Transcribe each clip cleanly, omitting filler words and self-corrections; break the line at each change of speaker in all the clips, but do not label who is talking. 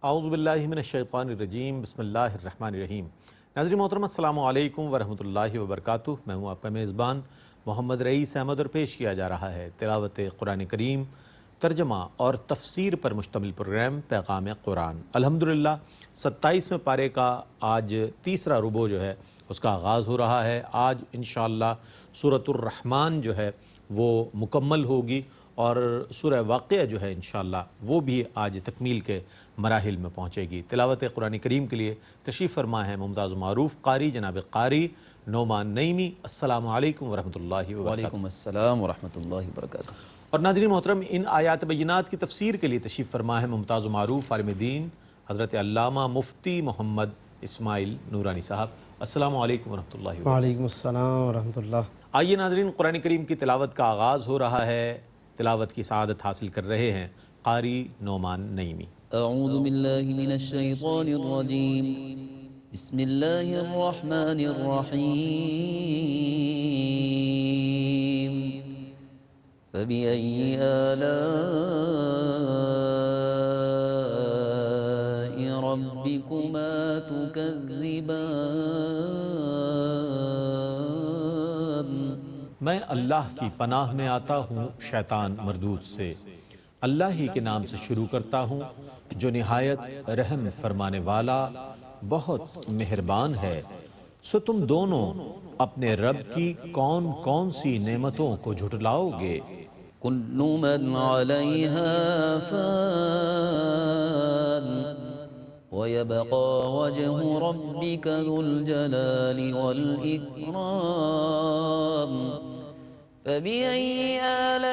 اعوذ باللہ من الشیطان الرجیم، بسم اللہ الرحمن الرحیم۔ ناظرین محترم، السلام علیکم ورحمۃ اللہ وبرکاتہ۔ میں ہوں آپ کا میزبان محمد رئیس احمد، اور پیش کیا جا رہا ہے تلاوت قرآن کریم، ترجمہ اور تفسیر پر مشتمل پروگرام پیغام قرآن۔ الحمدللہ 27ویں پارے کا آج تیسرا ربع جو ہے اس کا آغاز ہو رہا ہے۔ آج انشاءاللہ سورۃ الرحمن جو ہے وہ مکمل ہوگی، اور سورہ واقعہ جو ہے انشاءاللہ وہ بھی آج تکمیل کے مراحل میں پہنچے گی۔ تلاوت قرآن کریم کے لیے تشریف فرما ہے ممتاز معروف قاری جناب قاری نعمان نعیمی۔ السلام علیکم ورحمۃ اللہ وبرکاتہ۔
وعلیکم السلام ورحمۃ اللہ وبرکاتہ۔
اور ناظرین محترم، ان آیات بینات کی تفسیر کے لیے تشریف فرما ہے ممتاز معروف عالم دین حضرت علامہ مفتی محمد اسماعیل نورانی صاحب۔ السلام علیکم ورحمۃ اللہ وبرکاتہ۔
وعلیکم السلام ورحمۃ اللہ۔
آئیے ناظرین، قرآن کریم کی تلاوت کا آغاز ہو رہا ہے۔ تلاوت کی سعادت حاصل کر رہے ہیں قاری نعمان نعیمی۔
اعوذ باللہ من الشیطان الرجیم، بسم اللہ الرحمن الرحیم۔ فبأي آلاء ربكما تكذبان۔
میں اللہ کی پناہ میں آتا ہوں شیطان مردود سے۔ اللہ ہی کے نام سے شروع کرتا ہوں جو نہایت رحم فرمانے والا بہت مہربان ہے۔ سو تم دونوں اپنے رب کی کون کون سی نعمتوں کو جھٹلاؤ گے؟
كل من عليها فان ويبقى وجه ربك ذو الجلال والإكرام فبأي آلاء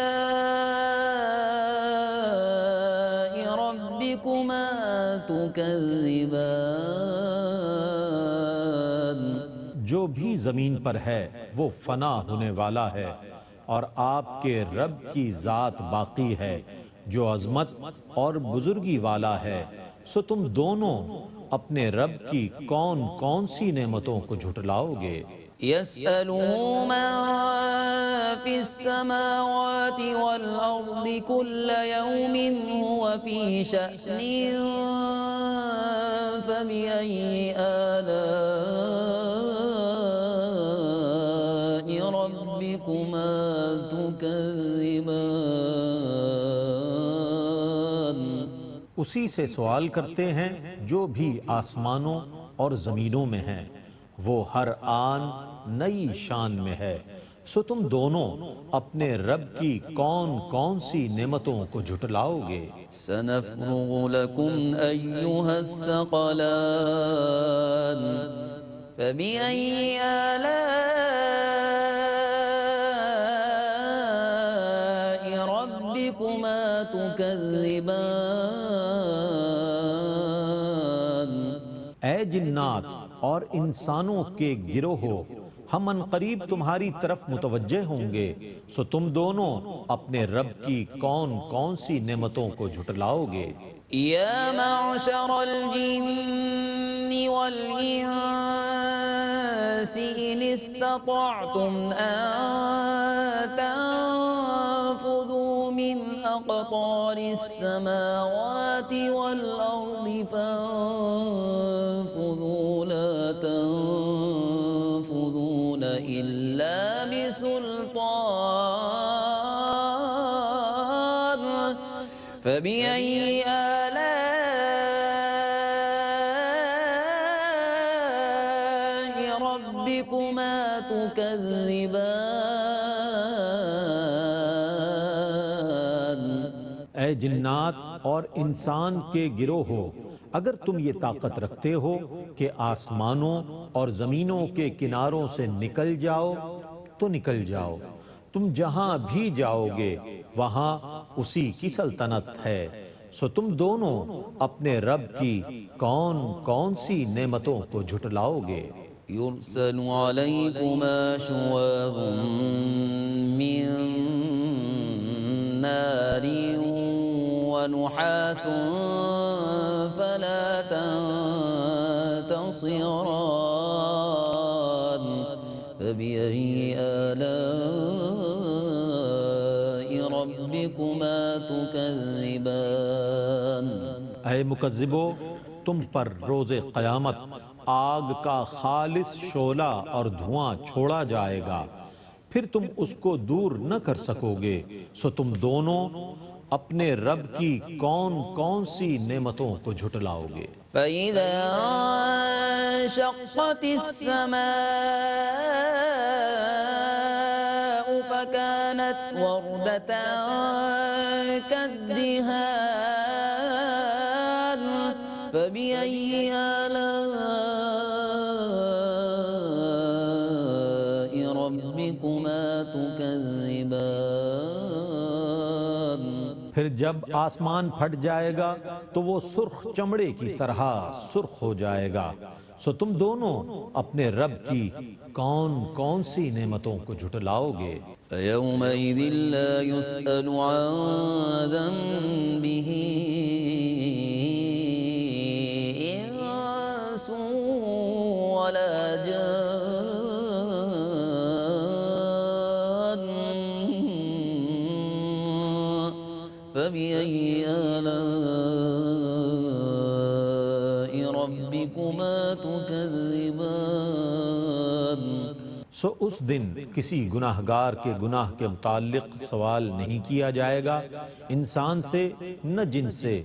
ربكما تكذبان۔
جو بھی زمین پر ہے وہ فنا ہونے والا ہے، اور آپ کے رب کی ذات باقی ہے جو عظمت اور بزرگی والا ہے۔ سو تم دونوں اپنے رب کی کون کون سی نعمتوں کو جھٹلاؤ گے؟
يسأله من في السماوات والأرض كل يوم هو في شأن فبأي آلاء ربكما تكذبان۔
اسی سے سوال کرتے ہیں جو بھی آسمانوں اور زمینوں میں ہیں، وہ ہر آن نئی شان میں ہے۔ سو تم دونوں اپنے رب کی کون کون سی نعمتوں کو جھٹلاؤ گے؟
سنفرغ لكم أيها الثقلان فبأي آلاء ربكما تكذبان۔
اے جنات اور انسانوں کے گروہو، ہم عنقریب تمہاری طرف متوجہ ہوں گے، سو تم دونوں اپنے رب کی کون کون سی نعمتوں کو جھٹلاؤ گے؟
يا معشر الجن والإنس إن استطعتم أن تنفذوا من أقطار السماوات والأرض فانفذوا لا تنفذون إلا بسلطان فبأي آلاء ربكما تكذبان۔
اے جنات اور انسان کے گروہو، اگر تم یہ طاقت رکھتے ہو کہ آسمانوں اور زمینوں کے کناروں سے نکل جاؤ تو نکل جاؤ، تم جہاں بھی جاؤ گے وہاں اسی کی سلطنت ہے۔ سو تم دونوں اپنے رب کی کون کون سی نعمتوں کو جھٹلاؤ گے؟
يرسل عليكما شواظ من نار ونحاس فلا تنتصران فبأي آلاء ربكما تكذبان۔
اے مکذبو، تم پر روز قیامت آگ کا خالص شعلہ اور دھواں چھوڑا جائے گا، پھر تم اس کو دور نہ کر سکو گے، سو تم دونوں اپنے رب کی کون کون سی نعمتوں کو جھٹلاؤ گے۔
فَإِذَا انشَقَّتِ السَّمَاءُ فَكَانَتْ وَرْدَةً كَالدِّهَانِ فَبِأَيِّ آلَاءِ رَبِّكُمَا تُكَذِّبَانِ۔
پھر جب آسمان پھٹ جائے گا تو وہ سرخ چمڑے کی طرح سرخ ہو جائے گا، سو تم دونوں اپنے رب کی کون کون سی نعمتوں کو جھٹلاؤ گے۔
فَيَوْمَئِذٍ لَا يُسْأَلُ عَنْ ذَنبِهِ إِنسٌ وَلَا جَانٌّ فَبِأَيِّ آلَاءِ رَبِّكُمَا تُكَذِّبَانِ۔
سو اس دن کسی گناہ گار کے گناہ کے متعلق سوال نہیں کیا جائے گا، انسان سے نہ جن سے،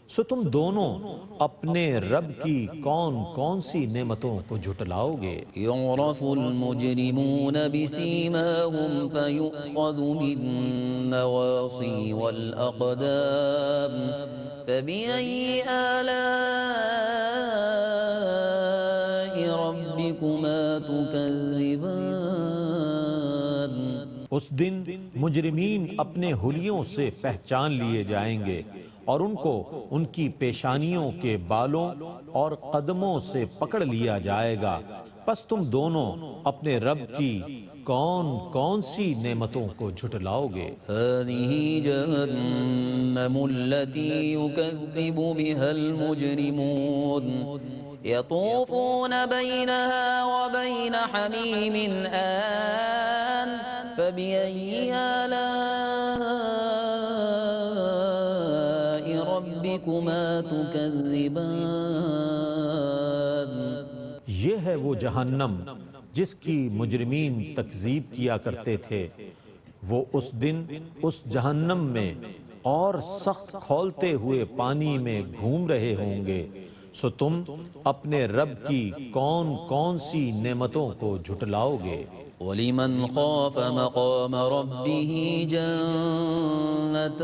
سو تم دونوں اپنے رب کی کون کون سی نعمتوں کو جھٹلاؤ گے۔
يعرف المجرمون بسيماهم فيؤخذ بالنواصي والأقدام فبأي آلاء ربكما تكذبان۔
اس دن مجرمین اپنے حلیوں سے پہچان لیے جائیں گے اور ان کو ان کی پیشانیوں کے بالوں اور قدموں سے پکڑ لیا جائے گا، پس تم دونوں اپنے رب کی کون کون سی نعمتوں کو جھٹلاؤ گے۔
هذه جهنم التي يكذب بها المجرمون يطوفون بينها وبين حميم آن فبأي آلاء ربكما تكذبان۔
یہ ہے وہ جہنم جس کی مجرمین تکذیب کیا کرتے تھے، وہ اس دن اس جہنم میں اور سخت کھولتے ہوئے پانی میں گھوم رہے ہوں گے، سو تم اپنے رب کی کون کون سی نعمتوں کو جھٹلاؤ گے۔
وَلِمَنْ خَافَ مَقَامَ رَبِّهِ جَنَّتَانِ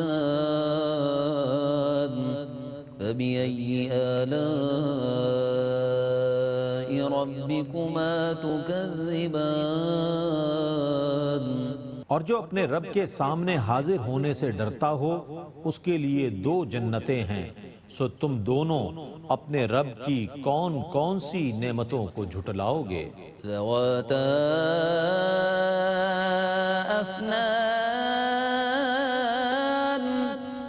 فَبِأَيِّ آلَاءِ رَبِّكُمَا تُكَذِّبَانِ۔
اور جو اپنے رب کے سامنے حاضر ہونے سے ڈرتا ہو اس کے لیے دو جنتیں ہیں، سو تم دونوں اپنے رب کی کون کون سی نعمتوں کو جھٹلاؤ گے۔
ذواتا افنان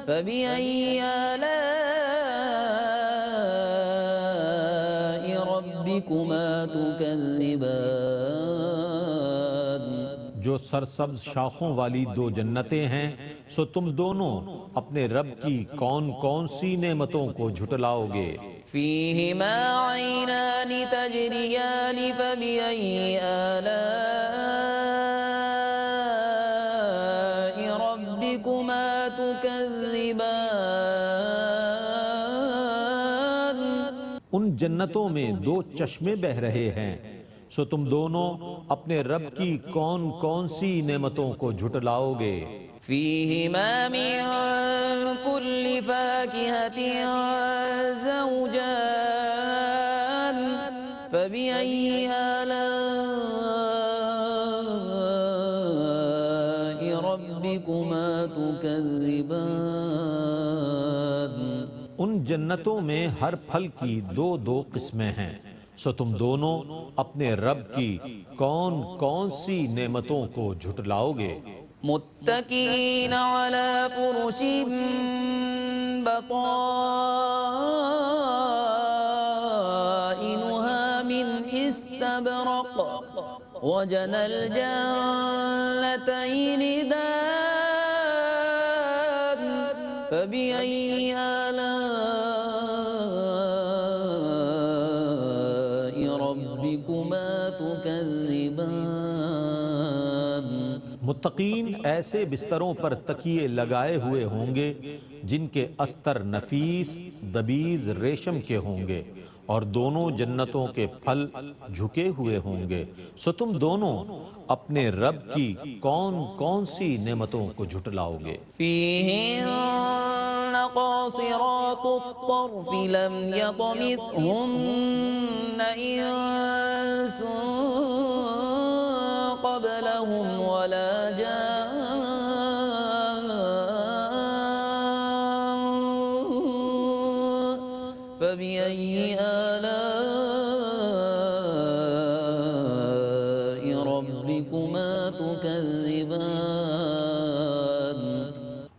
فبأي آلاء ربكما تكذبان۔
جو سرسبز شاخوں والی دو جنتیں ہیں، سو تم دونوں اپنے رب کی کون کون سی نعمتوں کو جھٹلاؤ گے۔
فيهما عينان تجريان فبأي آلاء ربكما تكذبان۔
ان جنتوں میں دو چشمے بہ رہے ہیں، سو تم دونوں اپنے رب کی کون کون سی نعمتوں کو جھٹلاؤ گے۔
فيهما من كل فاكهة زوجان فبأي آلاء ربكما تكذبان۔
ان جنتوں میں ہر پھل کی دو دو قسمیں ہیں، سو تم دونوں اپنے رب کی کون کون سی نعمتوں کو جھٹلاؤ گے۔
متكئين على فرش بطائنها من استبرق وجنى الجنتين دان فبأي آلاء ربكما تكذبان
متقین ایسے بستروں پر تکیے لگائے ہوئے ہوں گے جن کے استر نفیس دبیز ریشم کے ہوں گے، اور دونوں جنتوں کے پھل جھکے ہوئے ہوں گے۔ سو تم دونوں اپنے رب کی کون کون سی نعمتوں کو جھٹلاؤ گے؟
فيهن قاصرات الطرف لم يطمثهن إنس قبلهم ولا جان فبأي آلاء ربكما تكذبان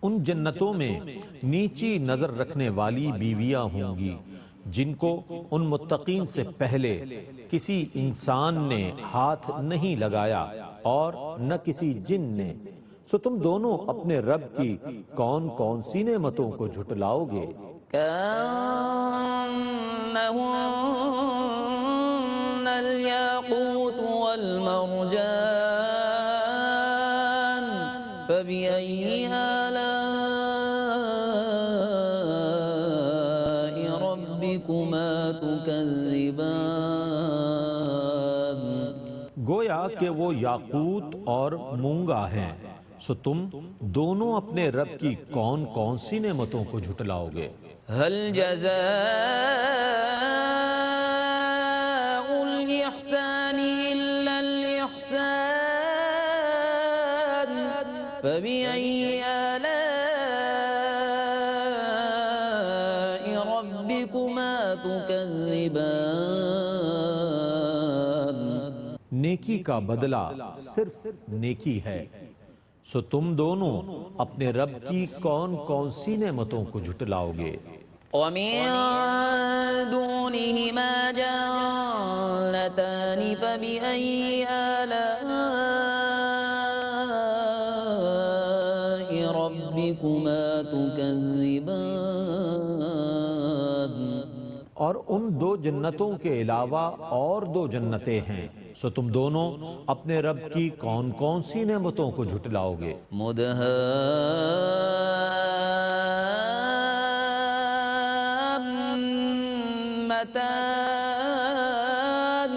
ان جنتوں میں نیچی نظر رکھنے والی بیویاں ہوں گی جن کو ان متقین سے پہلے کسی انسان نے ہاتھ نہیں لگایا اور نہ کسی جن نے۔ سو تم دونوں اپنے رب کی کون کون سی نعمتوں کو جھٹلاؤ گے؟
كأنهن الياقوت والمرجان فبأي آلاء ربكما تكذبان
گویا کہ وہ یاقوت اور مونگا ہیں۔ سو تم دونوں اپنے رب کی کون کون سی نعمتوں کو جھٹلاؤ گے؟
هل جزاء الإحسان إلا الإحسان فبأي آلاء ربكما تكذبان
نیکی کا بدلہ صرف نیکی ہے۔ سو تم دونوں اپنے رب کی کون کون سی نعمتوں کو جھٹلاؤ گے؟
ومن دونهما جنتان فبأي آلاء ربكما تكذبان
اور ان دو جنتوں کے علاوہ اور دو جنتیں ہیں، سو تم دونوں اپنے رب کی کون کون سی نعمتوں کو جھٹلاؤ گے؟
مدهامتان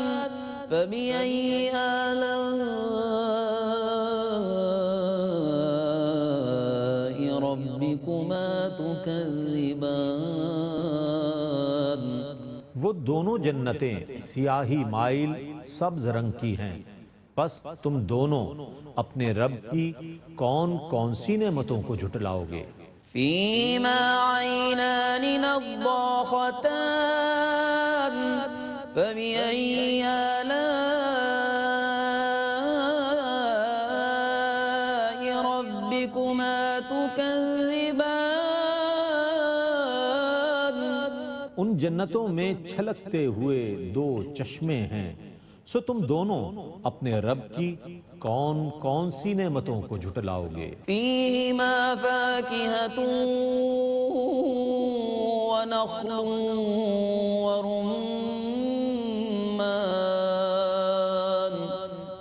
فبأي آلاء ربكما تكذبان
وہ دونوں جنتیں سیاہی مائل سبز رنگ کی ہیں، پس تم دونوں اپنے رب کی کون کون سی نعمتوں کو جھٹلاؤ گے؟
فيهما عينان نضاختان فبأي آلاء ربكما تكذبان
ان جنتوں میں چھلکتے ہوئے دو چشمے ہیں، سو تم دونوں اپنے رب کی کون کون سی نعمتوں کو جھٹلاؤ گے؟
فيهما فاكهة ونخل ورمان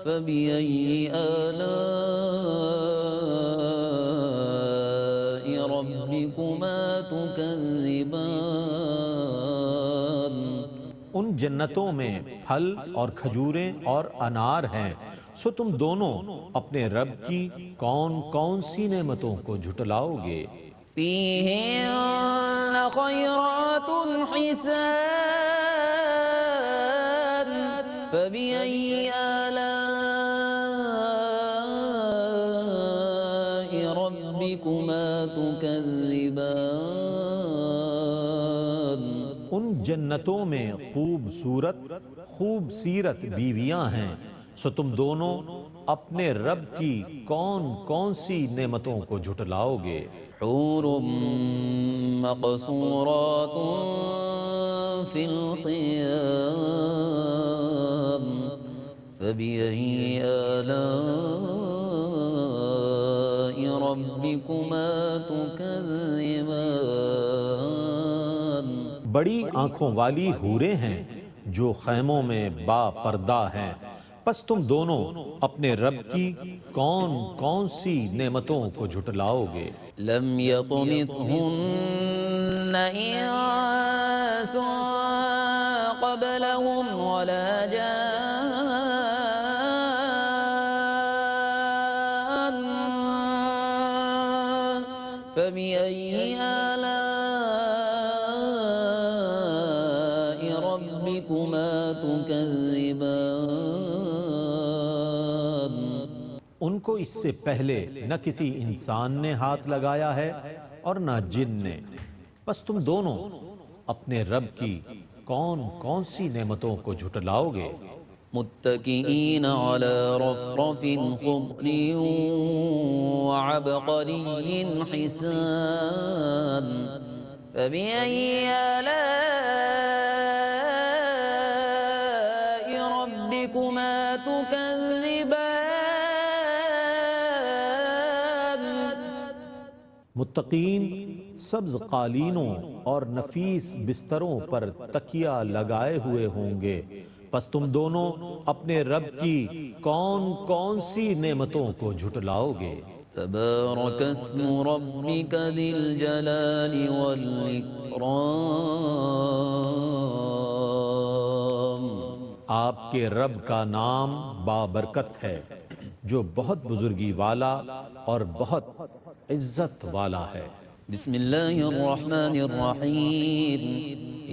فبأي آلاء ربكما تكذبان
ان جنتوں میں پھل اور کھجوریں اور انار ہیں، سو تم دونوں اپنے رب کی کون کون سی نعمتوں کو جھٹلاؤ گے؟
فيهن خيرات حسان فبأي آلاء ربكما تكذبان
ان جنتوں میں خوب سیرت بیویاں ہیں، سو تم دونوں اپنے رب کی کون کون سی نعمتوں کو جھٹلاؤ گے؟
حور مقصورات في الخيام فبأي آلاء ربكما تكذبان
بڑی آنکھوں والی حوریں ہیں جو خیموں میں با پردہ ہیں، پس تم دونوں اپنے رب کی کون کون سی نعمتوں کو جھٹلاؤ گے؟
لم يطمثهن إنس قبلهم ولا جان فبأي آلاء ربكما تكذبان
ان کو اس سے پہلے نہ کسی انسان نے ہاتھ لگایا ہے اور نہ جن نے، پس تم دونوں اپنے رب کی کون کون سی نعمتوں کو جھٹلاؤ گے؟
متكئين على رفرف خضر وعبقري حسان فبأي آلاء ربكما تكذبان
متقین سبز قالینوں اور نفیس بستروں پر تکیہ لگائے ہوئے ہوں گے، پس تم دونوں اپنے رب کی کون کون سی نعمتوں کو جھٹلاؤ گے؟
تبارك اسم ربك ذي الجلال والإكرام
آپ کے رب کا نام بابرکت ہے جو بہت بزرگی والا اور بہت عزت والا ہے۔
بسم الله الرحمن الرحيم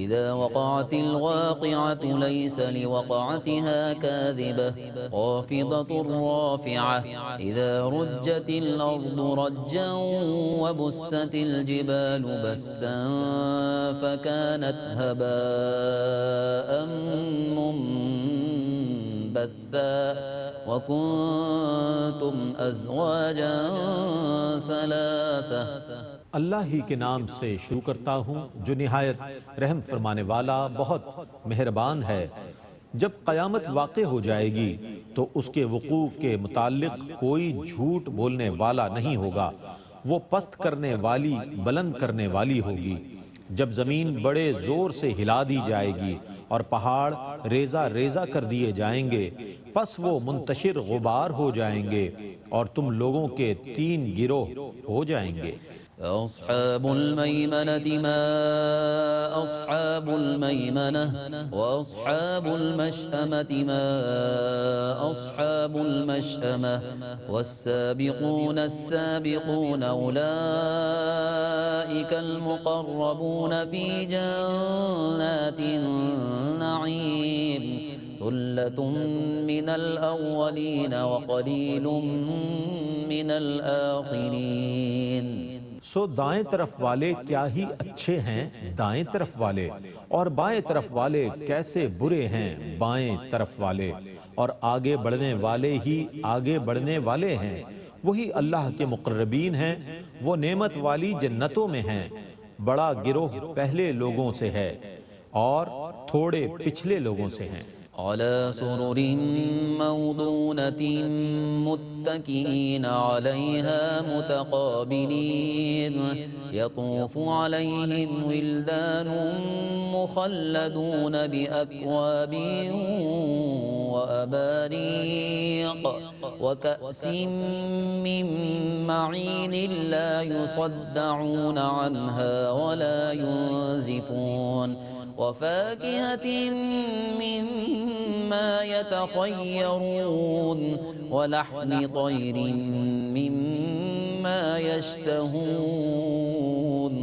إذا وقعت الواقعة ليس لوقعتها كاذبة خافضة رافعة إذا رجت الأرض رجا وبست الجبال بسا فكانت هباء منبثا وكنتم أزواجا ثلاثة
اللہ ہی کے نام سے شروع کرتا ہوں جو نہایت رحم فرمانے والا بہت مہربان ہے۔ جب قیامت واقع ہو جائے گی تو اس کے وقوع کے متعلق کوئی جھوٹ بولنے والا نہیں ہوگا، وہ پست کرنے والی بلند کرنے والی ہوگی۔ جب زمین بڑے زور سے ہلا دی جائے گی اور پہاڑ ریزہ ریزہ کر دیے جائیں گے، پس وہ منتشر غبار ہو جائیں گے اور تم لوگوں کے 3 گروہ ہو جائیں گے۔
أصحاب الميمنة ما أصحاب الميمنة وأصحاب المشأمة ما أصحاب المشأمة والسابقون السابقون أولئك المقربون في جنات النعيم ثلة من الأولين وقليل من الآخرين
سو دائیں طرف والے کیا ہی اچھے ہیں دائیں طرف والے، اور بائیں طرف والے کیسے برے ہیں بائیں طرف والے، اور آگے بڑھنے والے ہی آگے بڑھنے والے ہیں، وہی اللہ کے مقربین ہیں، وہ نعمت والی جنتوں میں ہیں۔ بڑا گروہ پہلے لوگوں سے ہے اور تھوڑے پچھلے لوگوں سے ہیں۔
على سرر موضونة متكئين عليها متقابلين يطوف عليهم ولدان مخلدون بأكواب وأباريق وكأس من معين لا يصدعون عنها ولا ينزفون وفاكهة مما يتخيرون ولحم طير مما يشتهون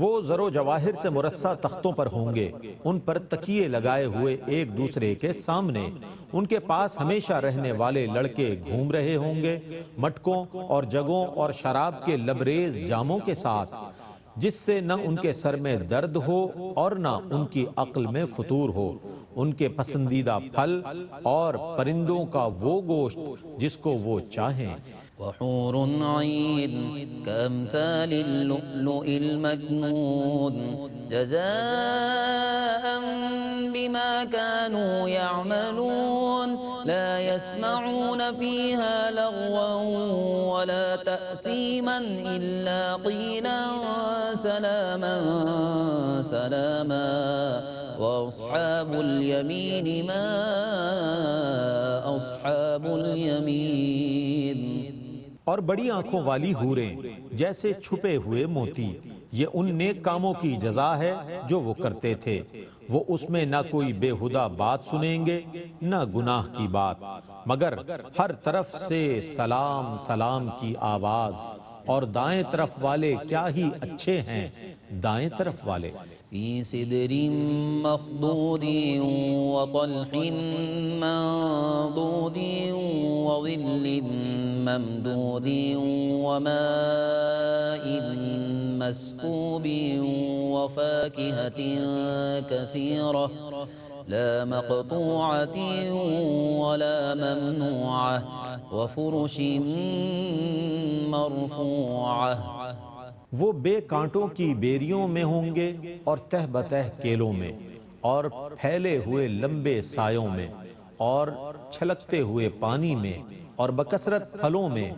وہ زر و جواہر سے مرصع تختوں پر ہوں گے، ان پر تکیے لگائے ہوئے ایک دوسرے کے سامنے، ان کے پاس ہمیشہ رہنے والے لڑکے گھوم رہے ہوں گے مٹکوں اور جگوں اور شراب کے لبریز جاموں کے ساتھ، جس سے نہ ان کے سر میں درد ہو اور نہ ان کی عقل میں فطور ہو۔ ان کے پسندیدہ پھل اور پرندوں کا وہ گوشت جس کو وہ چاہیں۔
وحور عين كأمثال اللؤلؤ المكنون جزاء بما كانوا يعملون لا يسمعون فيها لغوا ولا تأثيما إلا قيلا سلاما سلاما وأصحاب اليمين ما أصحاب اليمين.
اور بڑی آنکھوں والی حوریں جیسے چھپے ہوئے موتی، یہ ان نیک کاموں کی جزا ہے جو وہ کرتے تھے، وہ اس میں نہ کوئی بے ہدہ بات سنیں گے نہ گناہ کی بات، مگر ہر طرف سے سلام سلام کی آواز. اور دائیں طرف والے کیا ہی اچھے ہیں دائیں طرف والے.
في سدر مخضود وطلح منضود وظل ممدود وماء مسكوب وفاكهة كثيرة لا مقطوعة ولا ممنوعة وفرش مرفوعة.
وہ بے کانٹوں کی بیریوں میں ہوں گے اور تہ بتہ کیلوں میں، اور پھیلے ہوئے لمبے سایوں میں، اور چھلکتے ہوئے پانی میں، اور بکثرت پھلوں میں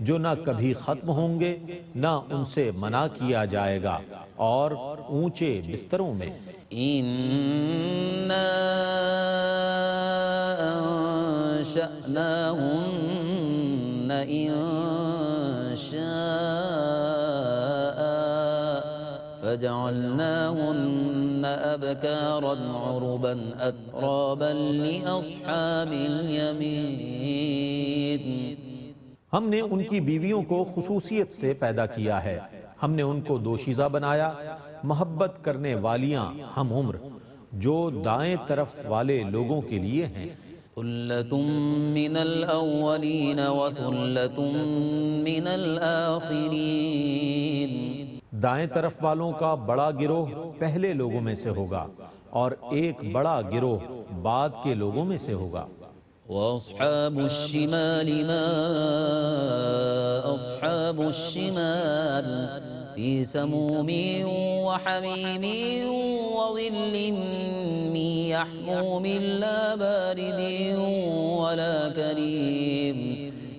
جو نہ کبھی ختم ہوں گے نہ ان سے منع کیا جائے گا، اور اونچے بستروں میں.
إنا أنشأناهن إنشاء فجعلناهن أبكارا عربا أترابا لأصحاب اليمين.
ہم نے ان کی بیویوں کو خصوصیت سے پیدا کیا ہے، ہم نے ان کو دوشیزہ بنایا، محبت کرنے والیاں ہم عمر، جو دائیں طرف والے لوگوں کے لیے ہیں.
ثلة من الأولين وثلة من الآخرين.
دائیں طرف والوں کا بڑا گروہ پہلے لوگوں میں سے ہوگا اور ایک بڑا گروہ بعد کے لوگوں میں سے ہوگا.
وأصحاب الشمال ما أصحاب الشمال في سموم وحميم وظل من يحموم لا بارد ولا كريم.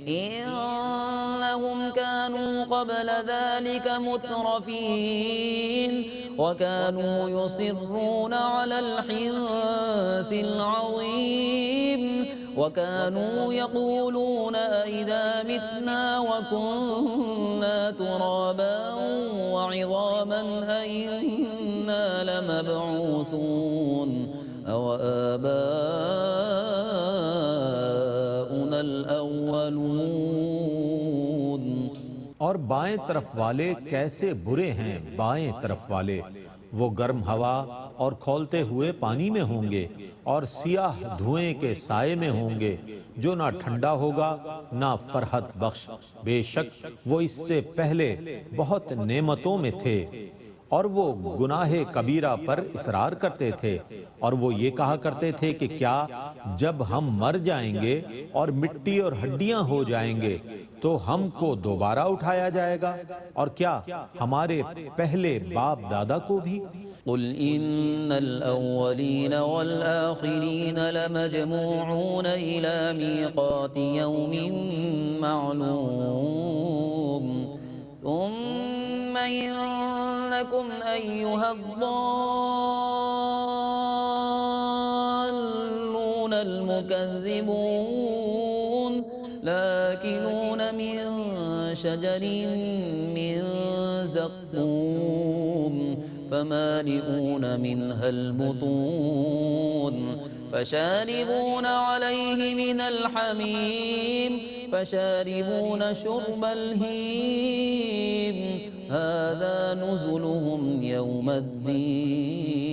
إنهم كانوا قبل ذلك مترفين وكانوا يصرون على الحنث العظيم وكانوا يقولون أئذا متنا وكنا ترابا وعظاما أئنا لمبعوثون أو آباؤنا الأولون.
اور بائیں طرف والے کیسے برے ہیں بائیں طرف والے، وہ گرم ہوا اور کھولتے ہوئے پانی میں ہوں گے اور سیاہ دھوئیں کے سائے میں ہوں گے جو نہ ٹھنڈا ہوگا نہ فرحت بخش. بے شک وہ اس سے پہلے بہت نعمتوں میں تھے اور وہ گناہ کبیرہ پر اصرار کرتے تھے، اور وہ یہ کہا کرتے تھے کہ کیا جب ہم مر جائیں گے اور مٹی اور ہڈیاں ہو جائیں گے تو ہم کو دوبارہ اٹھایا جائے گا، اور کیا ہمارے پہلے باپ دادا کو بھی.
قل إن الأولين والآخرين لمجموعون إلى ميقات يوم معلوم ثم إنكم أيها الضالون المكذبون لآكلون من شجر من زقوم فمالئون منها البطون فشاربون عليه من الحميم فشاربون شرب الهيم هذا نزلهم يوم الدين.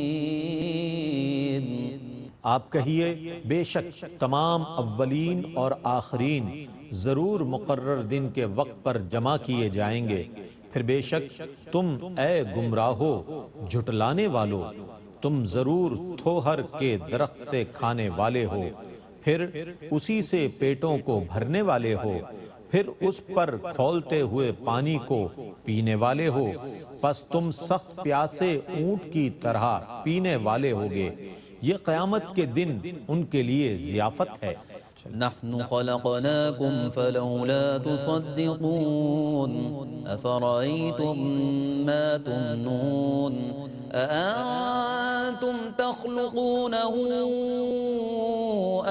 آپ کہیے بے شک تمام اولین اور آخرین ضرور مقرر دن کے وقت پر جمع کیے جائیں گے، پھر بے شک تم اے گمراہو جھٹلانے والو، تم ضرور تھوہر کے درخت سے کھانے والے ہو، پھر اسی سے پیٹوں کو بھرنے والے ہو، پھر اس پر کھولتے ہوئے پانی کو پینے والے ہو، پس تم سخت پیاسے اونٹ کی طرح پینے والے ہوگے. یہ قیامت کے دن ان کے لیے ضیافت ہے.
نحن خلقناكم فلولا تصدقون أفرأيتم ما تمنون أأنتم تخلقونه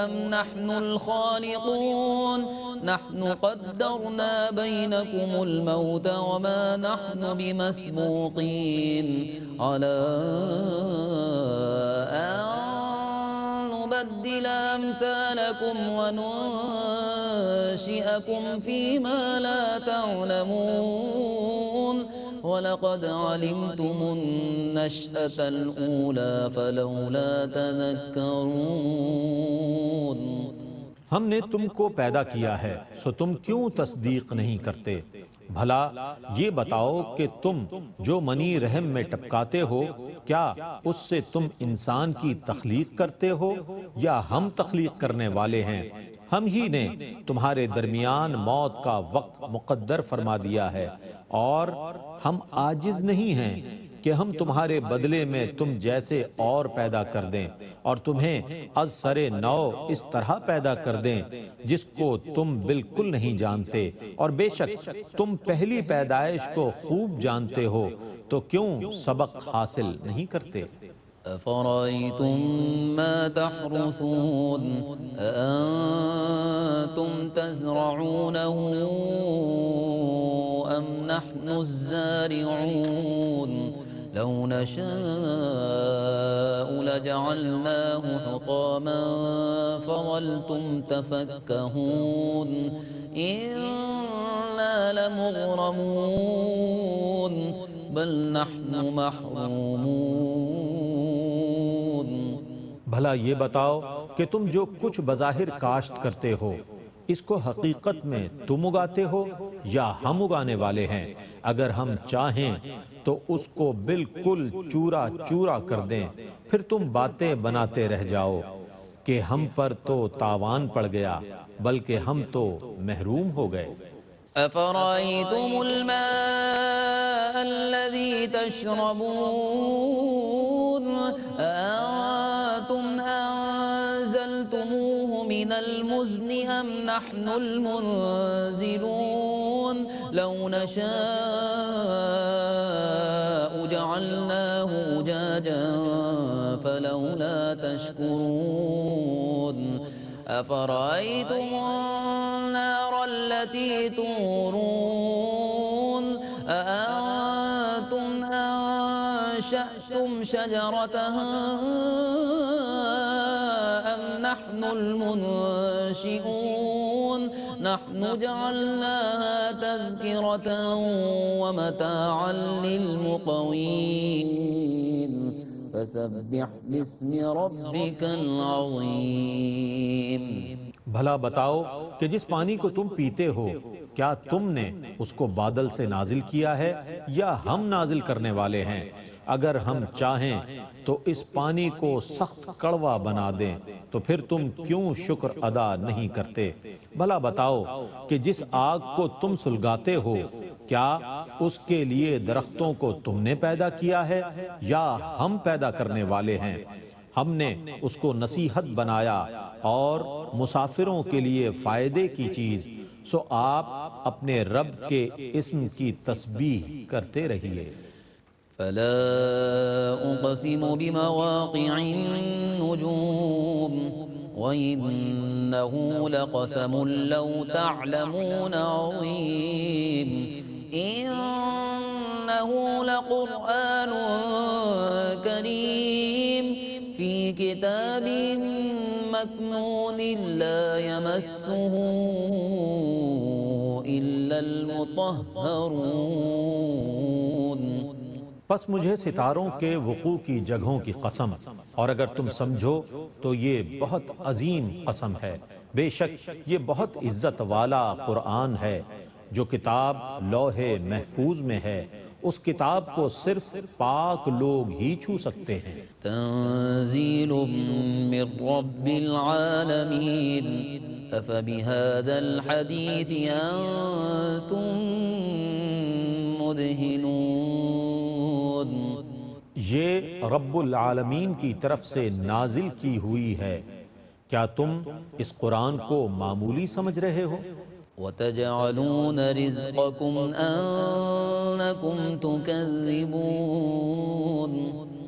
أم نحن الخالقون نحن قدرنا بينكم الموت وما نحن بمسبوقين على أن نبدل أمثالكم وننشئكم فيما لا تعلمون ولقد علمتم النشأة الأولى فلولا تذكرون
ہم نے تم کو پیدا کیا ہے سو تم کیوں تصدیق نہیں کرتے؟ بھلا یہ بتاؤ کہ تم جو منی رحم میں ٹپکاتے ہو کیا اس سے تم انسان کی تخلیق کرتے ہو یا ہم تخلیق کرنے والے ہیں؟ ہم ہی نے تمہارے درمیان موت کا وقت مقدر فرما دیا ہے اور ہم عاجز نہیں ہیں کہ ہم تمہارے بدلے میں تم جیسے اور پیدا کر دیں اور تمہیں از سر نو اس طرح پیدا کر دیں جس کو تم بالکل نہیں جانتے، اور بے شک تم پہلی پیدائش کو خوب جانتے ہو تو کیوں سبق حاصل نہیں کرتے؟
أفرأيتم ما تحرثون أأنتم تزرعونه أم نحن الزارعون لو نشاء لجعلناه حطاما فظلتم تفكهون إنا لمغرمون بل نحن محرومون
بھلا یہ بتاؤ کہ تم جو کچھ بظاہر کاشت کرتے ہو اس کو حقیقت میں تم اگاتے ہو یا ہم اگانے والے ہیں؟ اگر ہم چاہیں تو اس کو بالکل چورا چورا کر دیں پھر تم باتیں بناتے رہ جاؤ کہ ہم پر تو تاوان پڑ گیا بلکہ ہم تو محروم ہو گئے۔
أفرأيتم الماء الذي تشربون أأنتم أنزلتموه من المزن أم نحن المنزلون لو نشاء جعلناه أجاجا فلولا تشكرون أفرأيتم النار التي تورون أأنتم أنشأتم شجرتها أم نحن المنشئون نحن جعلناها تذكرة ومتاعا للمقوين فسبح باسم ربك العظيم
بھلا بتاؤ کہ جس پانی کو تم پیتے ہو کیا تم نے اس کو بادل سے نازل کیا ہے یا ہم نازل کرنے والے ہیں؟ اگر ہم چاہیں تو اس پانی کو سخت کڑوا بنا دیں تو پھر تم کیوں شکر ادا نہیں کرتے؟ بھلا بتاؤ کہ جس آگ کو تم سلگاتے ہو کیا اس کے لیے درختوں کو تم نے پیدا کیا ہے یا ہم پیدا کرنے والے ہیں؟ ہم نے اس کو نصیحت بنایا اور مسافروں کے لیے فائدے کی چیز، سو آپ اپنے رب کے اسم کی تسبیح کرتے رہیے۔
فلا أقسم بمواقع النجوم وإنه لقسم لو تعلمون عظيم إنه لقرآن كريم في كتاب مكنون لا يمسه إلا المطهرون۔
پس مجھے ستاروں کے وقوع کی جگہوں کی قسم، اور اگر تم سمجھو تو یہ بہت عظیم قسم ہے، بے شک یہ بہت عزت والا قرآن ہے جو کتاب لوح محفوظ میں ہے، اس کتاب کو صرف پاک لوگ ہی چھو سکتے ہیں۔
تنزيل من رب العالمين أفبهذا الحديث أنتم مدهنون۔
یہ رب العالمین کی طرف سے نازل کی ہوئی ہے، کیا تم اس قرآن کو معمولی سمجھ رہے ہو؟
وَتَجْعَلُونَ رِزْقَكُمْ أَنَّكُمْ تُكَذِّبُونَ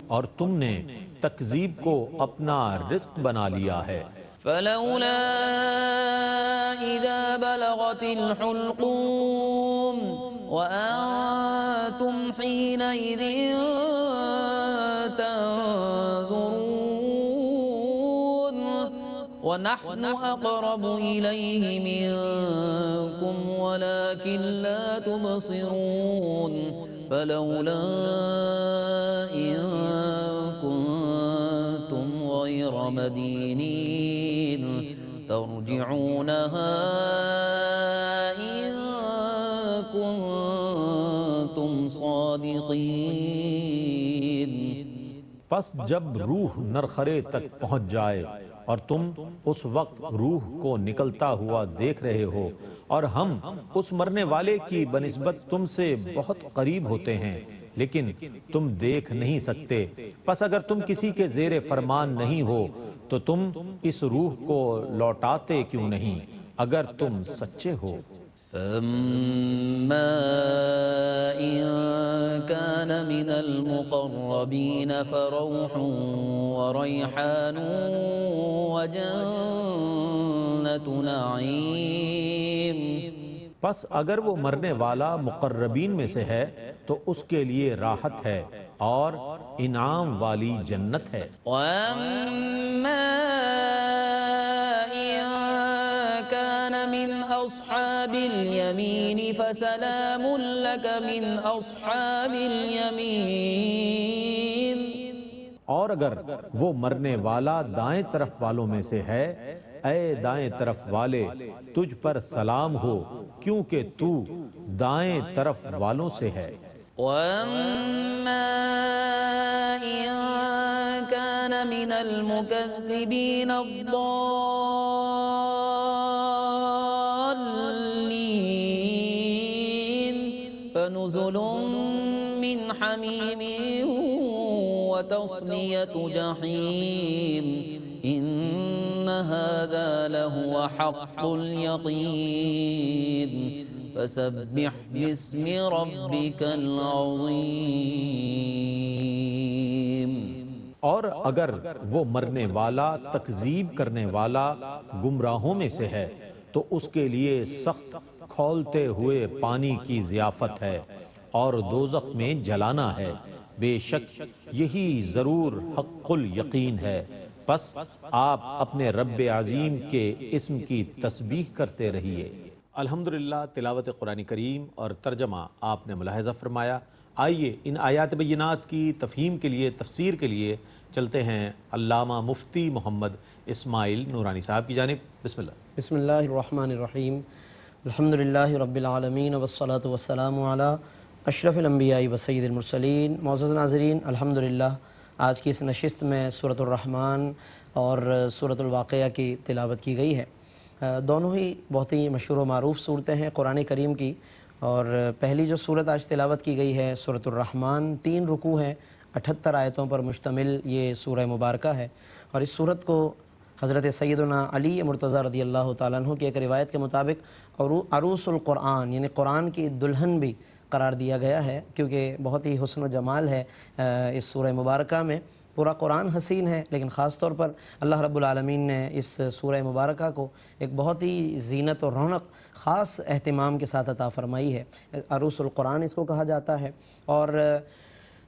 اور تم نے تکذیب کو اپنا رزق بنا لیا ہے۔
فَلَوْلَا إِذَا بَلَغَتِ الْحُلْقُومَ وَأَنْتُمْ حِينَئِذٍ تَنْظُرُونَ وَنَحْنُ أَقْرَبُ إِلَيْهِ مِنْكُمْ وَلَكِنْ لَا تُبْصِرُونَ فَلَوْلَا إِن كُنْتُمْ غَيْرَ مَدِينِينَ ترجعونها إن كنتم صادقين۔
پس جب روح نرخرے تک پہنچ جائے اور تم اس وقت روح کو نکلتا ہوا دیکھ رہے ہو اور ہم اس مرنے والے کی بنسبت تم سے بہت قریب ہوتے ہیں لیکن تم دیکھ نہیں سکتے، پس اگر تم کسی کے زیر فرمان نہیں ہو تو تم اس روح کو لوٹاتے کیوں نہیں اگر تم سچے ہو؟
فَأَمَّا إِن كَانَ مِنَ الْمُقَرَّبِينَ فَرَوْحٌ وَرَيْحَانٌ وَجَنَّةُ نَعِيمٍ۔
پس اگر وہ مرنے والا مقربین میں سے ہے تو اس کے لیے راحت ہے اور انعام والی جنت ہے۔
وَأَمَّا إِن كَانَ مِنْ أَصْحَابِ الْيَمِينِ فَسَلَامٌ لَكَ مِنْ أَصْحَابِ الْيَمِينِ۔
اور اگر وہ مرنے والا دائیں طرف والوں میں سے ہے، اے دائیں طرف والے تجھ پر سلام ہو کیونکہ تو دائیں طرف والوں سے ہے۔
وَأَمَّا إِن كَانَ مِنَ الْمُكَذِّبِينَ الضَّالِّينَ فَنُزُلٌ مِّنْ حَمِيمٍ وَتَصْلِيَةُ جَحِيمٍ إِنَّ هَذَا لَهُوَ حَقُّ الْيَقِينِ فَسَبِّحْ بِاسْمِ رَبِّكَ الْعَظِيمِ۔
اور اگر وہ مرنے والا تکذیب کرنے والا گمراہوں میں سے ہے تو اس کے لیے سخت کھولتے ہوئے پانی کی ضیافت ہے اور دوزخ میں جلانا ہے، بے شک یہی ضرور حق الیقین ہے۔ پس آپ اپنے رب عظیم کے اسم کی تسبیح کرتے رہیے۔ الحمدللہ، تلاوت قرآن کریم اور ترجمہ آپ نے ملاحظہ فرمایا۔ آئیے ان آیات بینات کی تفہیم کے لیے، تفسیر کے لیے چلتے ہیں علامہ مفتی محمد اسماعیل نورانی صاحب کی جانب۔ بسم اللہ۔
بسم اللہ الرحمن الرحیم، الحمدللہ رب العالمین والصلاة والسلام علی اشرف الانبیاء و سید المرسلین۔ معزز ناظرین، الحمدللہ آج کی اس نشست میں سورۃ الرحمن اور سورۃ الواقعہ کی تلاوت کی گئی ہے۔ دونوں ہی بہت ہی مشہور و معروف صورتیں ہیں قرآن کریم کی، اور پہلی جو صورت آج تلاوت کی گئی ہے سورۃ الرحمن، 3 رکوع ہیں، 78 آیتوں پر مشتمل یہ سورہ مبارکہ ہے، اور اس صورت کو حضرت سیدنا علی مرتضیٰ رضی اللہ تعالیٰ عنہ کی ایک روایت کے مطابق عروس القرآن یعنی قرآن کی دلہن بھی قرار دیا گیا ہے، کیونکہ بہت ہی حسن و جمال ہے اس سورہ مبارکہ میں۔ پورا قرآن حسین ہے، لیکن خاص طور پر اللہ رب العالمین نے اس سورہ مبارکہ کو ایک بہت ہی زینت و رونق خاص اہتمام کے ساتھ عطا فرمائی ہے۔ عروس القرآن اس کو کہا جاتا ہے، اور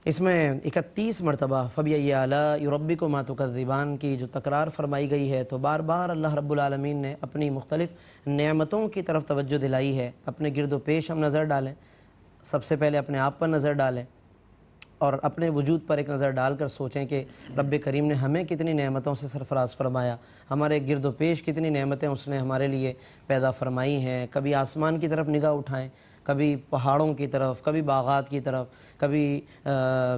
اس میں 31 مرتبہ فَبِأَيِّ آلَاءِ رَبِّكُمَا تُكَذِّبَانِ کی جو تکرار فرمائی گئی ہے، تو بار بار اللہ رب العالمین نے اپنی مختلف نعمتوں کی طرف توجہ دلائی ہے۔ اپنے گرد و پیش ہم نظر ڈالیں، سب سے پہلے اپنے آپ پر نظر ڈالیں اور اپنے وجود پر ایک نظر ڈال کر سوچیں کہ رب کریم نے ہمیں کتنی نعمتوں سے سرفراز فرمایا، ہمارے گرد و پیش کتنی نعمتیں اس نے ہمارے لیے پیدا فرمائی ہیں۔ کبھی آسمان کی طرف نگاہ اٹھائیں، کبھی پہاڑوں کی طرف، کبھی باغات کی طرف، کبھی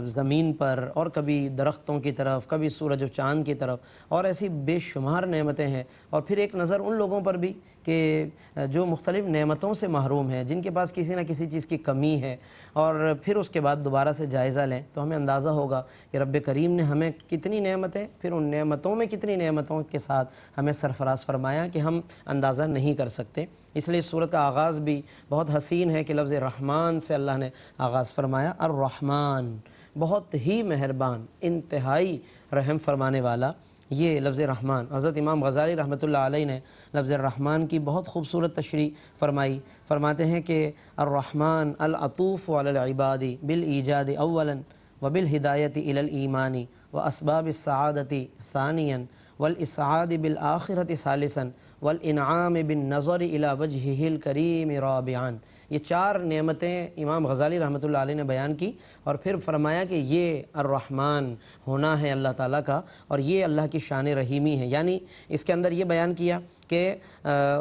زمین پر، اور کبھی درختوں کی طرف، کبھی سورج و چاند کی طرف، اور ایسی بے شمار نعمتیں ہیں۔ اور پھر ایک نظر ان لوگوں پر بھی کہ جو مختلف نعمتوں سے محروم ہیں، جن کے پاس کسی نہ کسی چیز کی کمی ہے، اور پھر اس کے بعد دوبارہ سے جائزہ لیں تو ہمیں اندازہ ہوگا کہ رب کریم نے ہمیں کتنی نعمتیں، پھر ان نعمتوں میں کتنی نعمتوں کے ساتھ ہمیں سرفراز فرمایا کہ ہم اندازہ نہیں کر سکتے۔ اس لیے اس صورت کا آغاز بھی بہت حسین ہے کہ لفظ رحمان سے اللہ نے آغاز فرمایا، الرحمن، بہت ہی مہربان، انتہائی رحم فرمانے والا، یہ لفظ رحمان۔ حضرت امام غزالی رحمۃ اللہ علیہ نے لفظ الرحمن کی بہت خوبصورت تشریح فرمائی۔ فرماتے ہیں کہ الرحمن العطوف علی العباد بالایجاد اولا وبالہدایت الی الایمان واسباب السعادت ثانیا والاسعاد بالآخرۃ ثالثا والانعام بالنظر الی وجہہ الکریم رابعا۔ یہ چار نعمتیں امام غزالی رحمۃ اللہ علیہ نے بیان کی، اور پھر فرمایا کہ یہ الرحمن ہونا ہے اللہ تعالیٰ کا، اور یہ اللہ کی شان رحیمی ہے۔ یعنی اس کے اندر یہ بیان کیا کہ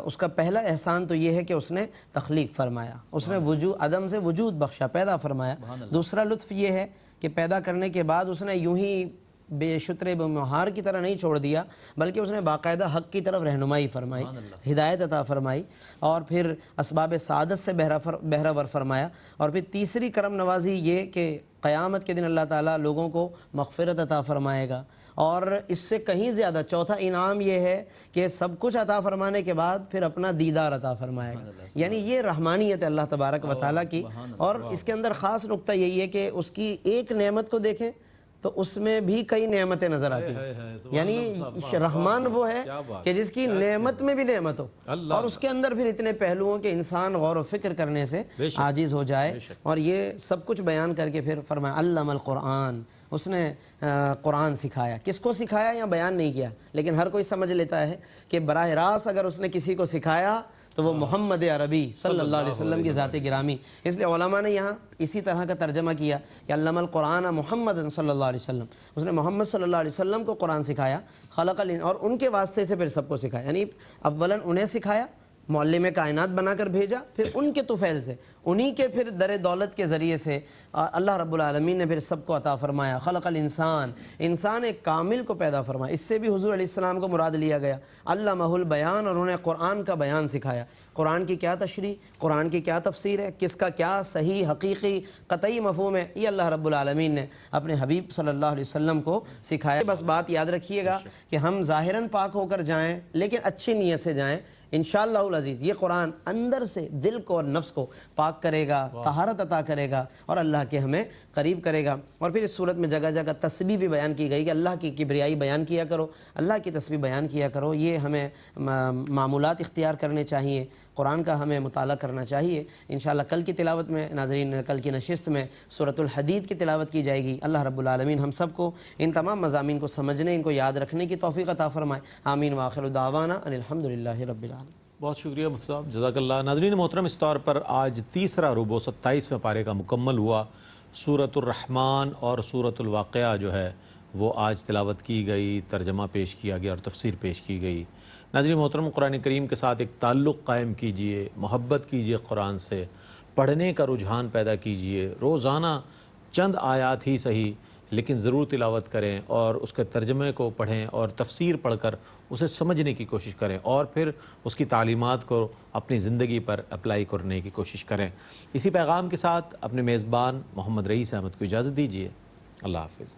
اس کا پہلا احسان تو یہ ہے کہ اس نے تخلیق فرمایا، اس نے عدم سے وجود بخشا، پیدا فرمایا۔ دوسرا لطف یہ ہے کہ پیدا کرنے کے بعد اس نے یوں ہی بے شتر بے مہار کی طرح نہیں چھوڑ دیا، بلکہ اس نے باقاعدہ حق کی طرف رہنمائی فرمائی، ہدایت عطا فرمائی، اور پھر اسباب سعادت سے بہرہ ور فرمایا۔ اور پھر تیسری کرم نوازی یہ کہ قیامت کے دن اللہ تعالیٰ لوگوں کو مغفرت عطا فرمائے گا، اور اس سے کہیں زیادہ چوتھا انعام یہ ہے کہ سب کچھ عطا فرمانے کے بعد پھر اپنا دیدار عطا فرمائے گا۔ یعنی یہ رحمانیت ہے اللہ تبارک و تعالیٰ کی، اور اس کے اندر خاص نقطہ یہی ہے کہ اس کی ایک نعمت کو دیکھیں تو اس میں بھی کئی نعمتیں نظر آتی ہیں۔ یعنی رحمان وہ ہے کہ جس کی نعمت میں بھی نعمت ہو، اور اس کے اندر پھر اتنے پہلوؤں کہ انسان غور و فکر کرنے سے عاجز ہو جائے۔ اور یہ سب کچھ بیان کر کے پھر فرمایا علم القرآن، اس نے قرآن سکھایا۔ کس کو سکھایا یا بیان نہیں کیا، لیکن ہر کوئی سمجھ لیتا ہے کہ براہ راست اگر اس نے کسی کو سکھایا تو وہ محمد عربی صلی اللہ علیہ وسلم کی ذات گرامی۔ اس لیے علماء نے یہاں اسی طرح کا ترجمہ کیا کہ علم القرآن محمد صلی اللہ علیہ وسلم، اس نے محمد صلی اللہ علیہ وسلم کو قرآن سکھایا، اور ان کے واسطے سے پھر سب کو سکھایا۔ یعنی اولاً انہیں سکھایا، معلم کائنات بنا کر بھیجا، پھر ان کے طفیل سے، انہی کے پھر در دولت کے ذریعے سے اللہ رب العالمین نے پھر سب کو عطا فرمایا۔ خلق الانسان، انسان ایک کامل کو پیدا فرمایا۔ اس سے بھی حضور علیہ السلام کو مراد لیا گیا، علمہ البیان، اور انہیں قرآن کا بیان سکھایا۔ قرآن کی کیا تشریح، قرآن کی کیا تفسیر ہے، کس کا کیا صحیح حقیقی قطعی مفہوم ہے، یہ اللہ رب العالمین نے اپنے حبیب صلی اللہ علیہ وسلم کو سکھایا۔ بس بات یاد رکھیے گا کہ ہم ظاہراً پاک ہو کر جائیں، لیکن اچھی نیت سے جائیں۔ انشاءاللہ العزیز یہ قرآن اندر سے دل کو اور نفس کو پاک کرے گا، طہارت عطا کرے گا، اور اللہ کے ہمیں قریب کرے گا۔ اور پھر اس صورت میں جگہ جگہ تسبیح بھی بیان کی گئی کہ اللہ کی کبریائی بیان کیا کرو، اللہ کی تسبیح بیان کیا کرو۔ یہ ہمیں معمولات اختیار کرنے چاہیے، قرآن کا ہمیں مطالعہ کرنا چاہیے۔ انشاءاللہ کل کی تلاوت میں ناظرین، کل کی نشست میں سورۃ الحدید کی تلاوت کی جائے گی۔ اللہ رب العالمین ہم سب کو ان تمام مضامین کو سمجھنے، ان کو یاد رکھنے کی توفیق عطا فرمائے۔ آمین وآخر دعوانا ان الحمدللہ رب العالمین۔
بہت شکریہ مفتی صاحب، جزاک اللہ۔ ناظرین محترم، اس طور پر آج تیسرا ربع 27ویں پارے کا مکمل ہوا۔ سورۃ الرحمن اور سورۃ الواقعہ جو ہے وہ آج تلاوت کی گئی، ترجمہ پیش کیا گیا اور تفسیر پیش کی گئی۔ ناظرین محترم، قرآن کریم کے ساتھ ایک تعلق قائم کیجئے، محبت کیجئے قرآن سے، پڑھنے کا رجحان پیدا کیجئے، روزانہ چند آیات ہی صحیح لیکن ضرور تلاوت کریں، اور اس کے ترجمے کو پڑھیں اور تفسیر پڑھ کر اسے سمجھنے کی کوشش کریں، اور پھر اس کی تعلیمات کو اپنی زندگی پر اپلائی کرنے کی کوشش کریں۔ اسی پیغام کے ساتھ اپنے میزبان محمد رئیس احمد کو اجازت دیجیے۔ اللہ حافظ۔